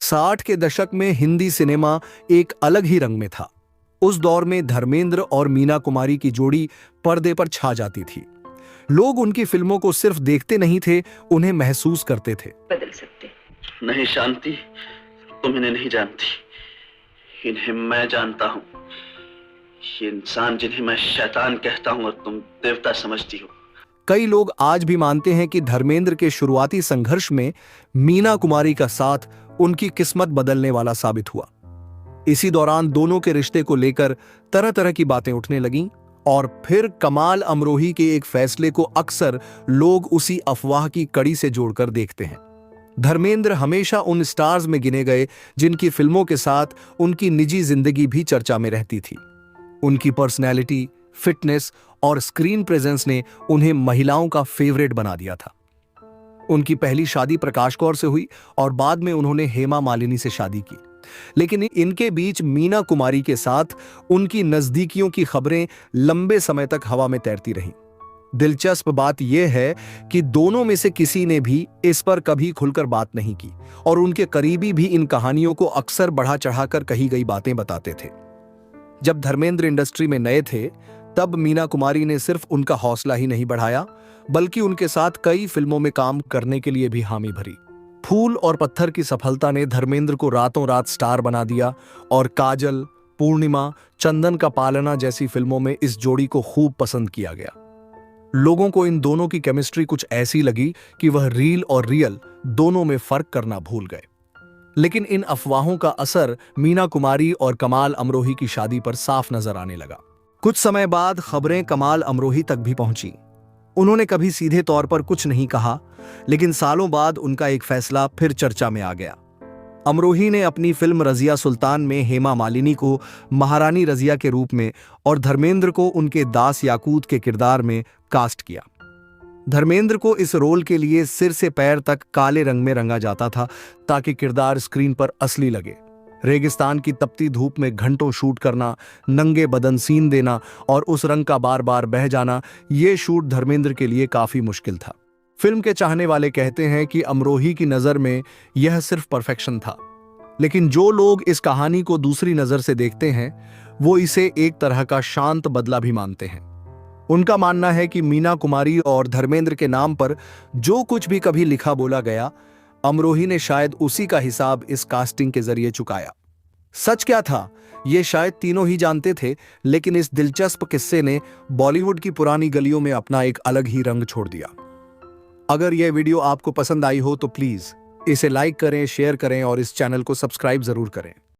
60 के दशक में हिंदी सिनेमा एक अलग ही रंग में था। उस दौर में धर्मेंद्र और मीना कुमारी की जोड़ी पर्दे पर छा जाती थी। लोग उनकी फिल्मों को सिर्फ देखते नहीं थे, उन्हें महसूस करते थे। बदल सकते। नहीं शांति, तुम इन्हें नहीं जानती, इन्हें मैं जानता हूं। ये इंसान जिन्हें मैं शैतान कहता हूं और तुम देवता समझती हो। कई लोग आज भी मानते हैं कि धर्मेंद्र के शुरुआती संघर्ष में मीना कुमारी का साथ उनकी किस्मत बदलने वाला साबित हुआ। इसी दौरान दोनों के रिश्ते को लेकर तरह तरह की बातें उठने लगीं और फिर कमाल अमरोही के एक फैसले को अक्सर लोग उसी अफवाह की कड़ी से जोड़कर देखते हैं। धर्मेंद्र हमेशा उन स्टार्स में गिने गए जिनकी फिल्मों के साथ उनकी निजी जिंदगी भी चर्चा में रहती थी। उनकी पर्सनैलिटी, फिटनेस और स्क्रीन प्रेजेंस ने उन्हें महिलाओं का फेवरेट बना दिया था। उनकी पहली शादी प्रकाश कौर से हुई और बाद में उन्होंने हेमा मालिनी से शादी की। लेकिन इनके बीच मीना कुमारी के साथ उनकी नजदीकियों की खबरें लंबे समय तक हवा में तैरती रहीं। दिलचस्प बात यह है कि दोनों में से किसी ने भी इस पर कभी खुलकर बात नहीं की और उनके करीबी भी इन कहानियों को अक्सर बढ़ा चढ़ाकर कही गई बातें बताते थे। जब धर्मेंद्र इंडस्ट्री में नए थे, तब मीना कुमारी ने सिर्फ उनका हौसला ही नहीं बढ़ाया, बल्कि उनके साथ कई फिल्मों में काम करने के लिए भी हामी भरी। फूल और पत्थर की सफलता ने धर्मेंद्र को रातों रात स्टार बना दिया और काजल, पूर्णिमा, चंदन का पालना जैसी फिल्मों में इस जोड़ी को खूब पसंद किया गया। लोगों को इन दोनों की केमिस्ट्री कुछ ऐसी लगी कि वह रील और रियल दोनों में फर्क करना भूल गए। लेकिन इन अफवाहों का असर मीना कुमारी और कमाल अमरोही की शादी पर साफ नजर आने लगा। कुछ समय बाद खबरें कमाल अमरोही तक भी पहुंची। उन्होंने कभी सीधे तौर पर कुछ नहीं कहा, लेकिन सालों बाद उनका एक फैसला फिर चर्चा में आ गया। अमरोही ने अपनी फिल्म रजिया सुल्तान में हेमा मालिनी को महारानी रजिया के रूप में और धर्मेंद्र को उनके दास याकूत के किरदार में कास्ट किया। धर्मेंद्र को इस रोल के लिए सिर से पैर तक काले रंग में रंगा जाता था ताकि किरदार स्क्रीन पर असली लगे। रेगिस्तान की तपती धूप में घंटों शूट करना, नंगे बदन सीन देना और उस रंग का बार बार बह जाना, ये शूट धर्मेंद्र के लिए काफी मुश्किल था। फिल्म के चाहने वाले कहते हैं कि अमरोही की नजर में यह सिर्फ परफेक्शन था, लेकिन जो लोग इस कहानी को दूसरी नजर से देखते हैं वो इसे एक तरह का शांत बदला भी मानते हैं। उनका मानना है कि मीना कुमारी और धर्मेंद्र के नाम पर जो कुछ भी कभी लिखा बोला गया, अमरोही ने शायद उसी का हिसाब इस कास्टिंग के जरिए चुकाया। सच क्या था ये शायद तीनों ही जानते थे, लेकिन इस दिलचस्प किस्से ने बॉलीवुड की पुरानी गलियों में अपना एक अलग ही रंग छोड़ दिया। अगर यह वीडियो आपको पसंद आई हो तो प्लीज इसे लाइक करें, शेयर करें और इस चैनल को सब्सक्राइब जरूर करें।